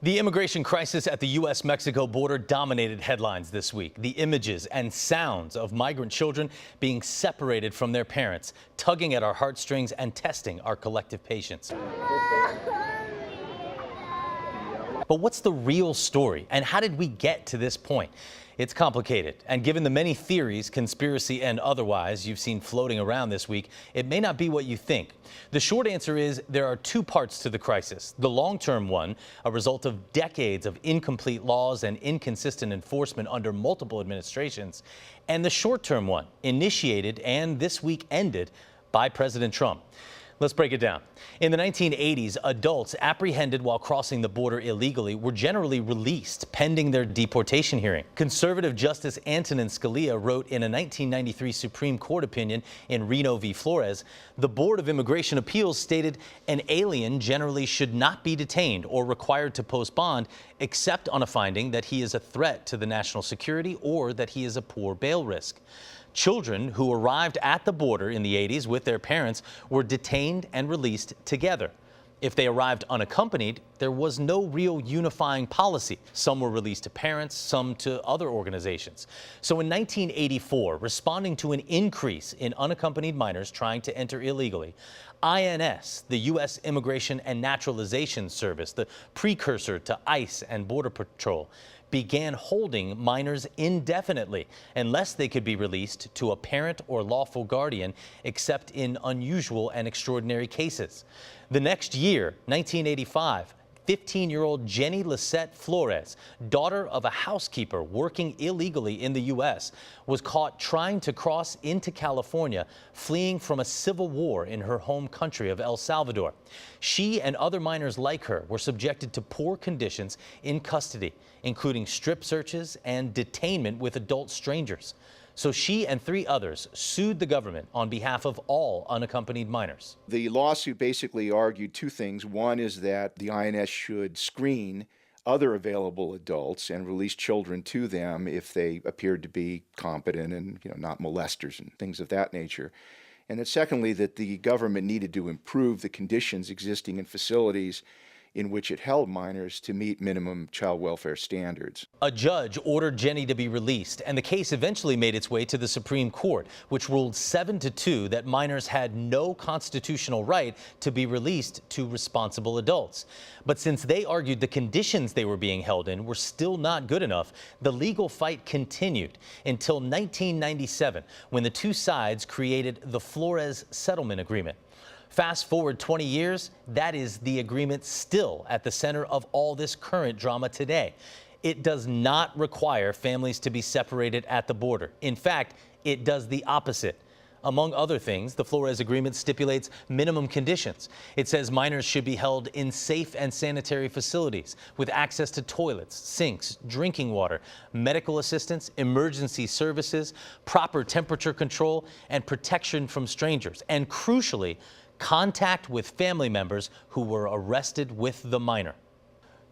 The immigration crisis at the U.S.-Mexico border dominated headlines this week. The images and sounds of migrant children being separated from their parents, tugging at our heartstrings and testing our collective patience. But what's the real story, and how did we get to this point? It's complicated, and given the many theories, conspiracy and otherwise, you've seen floating around this week, it may not be what you think. The short answer is there are two parts to the crisis. The long-term one, a result of decades of incomplete laws and inconsistent enforcement under multiple administrations, and the short-term one, initiated and this week ended by President Trump. Let's break it down. In the 1980s, adults apprehended while crossing the border illegally were generally released pending their deportation hearing. Conservative Justice Antonin Scalia wrote in a 1993 Supreme Court opinion in Reno v. Flores, the Board of Immigration Appeals stated an alien generally should not be detained or required to post bond except on a finding that he is a threat to the national security or that he is a poor bail risk. Children who arrived at the border in the 80s with their parents were detained and released together. If they arrived unaccompanied, there was no real unifying policy. Some were released to parents, some to other organizations. So in 1984, responding to an increase in unaccompanied minors trying to enter illegally, INS, the U.S. Immigration and Naturalization Service, the precursor to ICE and Border Patrol, began holding minors indefinitely unless they could be released to a parent or lawful guardian, except in unusual and extraordinary cases. The next year, 1985, 15-year-old Jenny Lisette Flores, daughter of a housekeeper working illegally in the U.S., was caught trying to cross into California, fleeing from a civil war in her home country of El Salvador. She and other minors like her were subjected to poor conditions in custody, including strip searches and detainment with adult strangers. So she and three others sued the government on behalf of all unaccompanied minors. The lawsuit basically argued two things. One is that the INS should screen other available adults and release children to them if they appeared to be competent and not molesters and things of that nature. And then secondly, that the government needed to improve the conditions existing in facilities in which it held minors to meet minimum child welfare standards. A judge ordered Jenny to be released, and the case eventually made its way to the Supreme Court, which ruled 7-2 that minors had no constitutional right to be released to responsible adults. But since they argued the conditions they were being held in were still not good enough, the legal fight continued until 1997, when the two sides created the Flores Settlement Agreement. Fast forward 20 years, that is the agreement still at the center of all this current drama today. It does not require families to be separated at the border. In fact, it does the opposite. Among other things, the Flores Agreement stipulates minimum conditions. It says minors should be held in safe and sanitary facilities with access to toilets, sinks, drinking water, medical assistance, emergency services, proper temperature control, and protection from strangers. And crucially, contact with family members who were arrested with the minor.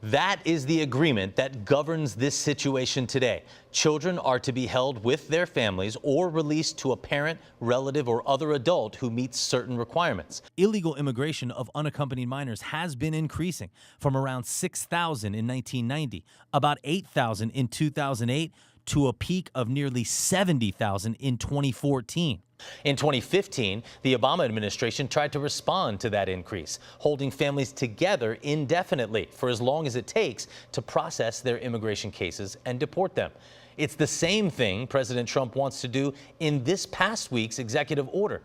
That is the agreement that governs this situation today. Children are to be held with their families or released to a parent, relative, or other adult who meets certain requirements. Illegal immigration of unaccompanied minors has been increasing from around 6,000 in 1990, about 8,000 in 2008, to a peak of nearly 70,000 in 2014. In 2015, the Obama administration tried to respond to that increase, holding families together indefinitely for as long as it takes to process their immigration cases and deport them. It's the same thing President Trump wants to do in this past week's executive order.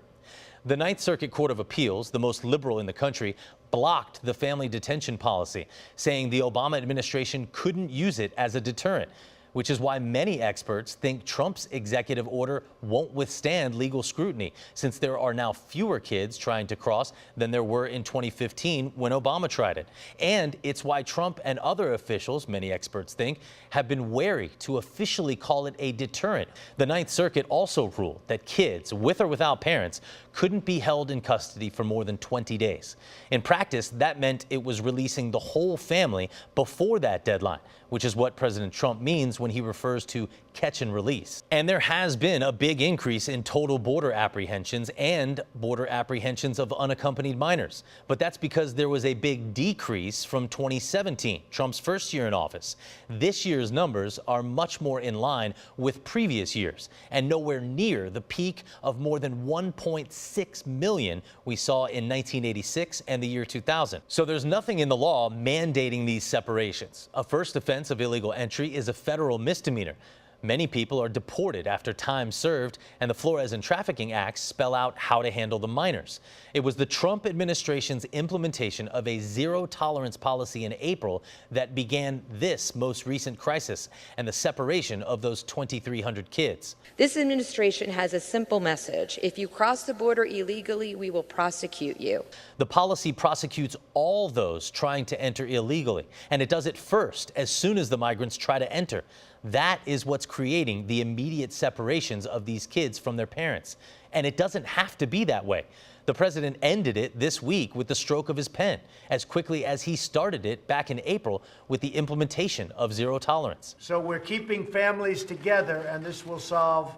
The Ninth Circuit Court of Appeals, the most liberal in the country, blocked the family detention policy, saying the Obama administration couldn't use it as a deterrent, which is why many experts think Trump's executive order won't withstand legal scrutiny, since there are now fewer kids trying to cross than there were in 2015 when Obama tried it. And it's why Trump and other officials, many experts think, have been wary to officially call it a deterrent. The Ninth Circuit also ruled that kids, with or without parents, couldn't be held in custody for more than 20 days. In practice, that meant it was releasing the whole family before that deadline, which is what President Trump means means when he refers to catch and release. And there has been a big increase in total border apprehensions and border apprehensions of unaccompanied minors. But that's because there was a big decrease from 2017, Trump's first year in office. This year's numbers are much more in line with previous years and nowhere near the peak of more than 1.6 million we saw in 1986 and the year 2000. So there's nothing in the law mandating these separations. A first offense of illegal entry is a federal misdemeanor. Many people are deported after time served, and the Flores and Trafficking Acts spell out how to handle the minors. It was the Trump administration's implementation of a zero-tolerance policy in April that began this most recent crisis and the separation of those 2,300 kids. This administration has a simple message. If you cross the border illegally, we will prosecute you. The policy prosecutes all those trying to enter illegally, and it does it first as soon as the migrants try to enter. That is what's creating the immediate separations of these kids from their parents. And it doesn't have to be that way. The president ended it this week with the stroke of his pen, as quickly as he started it back in April with the implementation of zero tolerance. So we're keeping families together, and this will solve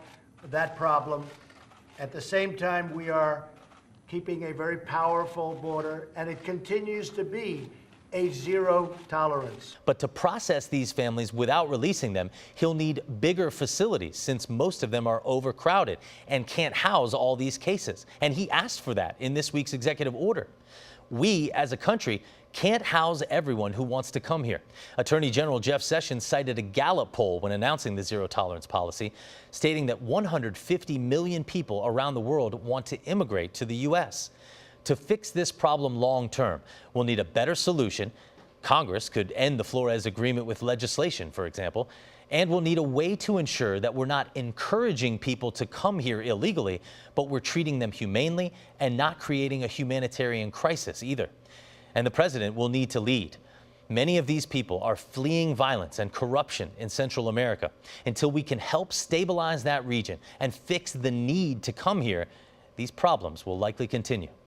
that problem. At the same time, we are keeping a very powerful border, and it continues to be a zero tolerance. But to process these families without releasing them, he'll need bigger facilities since most of them are overcrowded and can't house all these cases. And he asked for that in this week's executive order. We, as a country, can't house everyone who wants to come here. Attorney General Jeff Sessions cited a Gallup poll when announcing the zero tolerance policy, stating that 150 million people around the world want to immigrate to the U.S. To fix this problem long term, we'll need a better solution. Congress could end the Flores agreement with legislation, for example, and we'll need a way to ensure that we're not encouraging people to come here illegally, but we're treating them humanely and not creating a humanitarian crisis either. And the president will need to lead. Many of these people are fleeing violence and corruption in Central America. Until we can help stabilize that region and fix the need to come here, these problems will likely continue.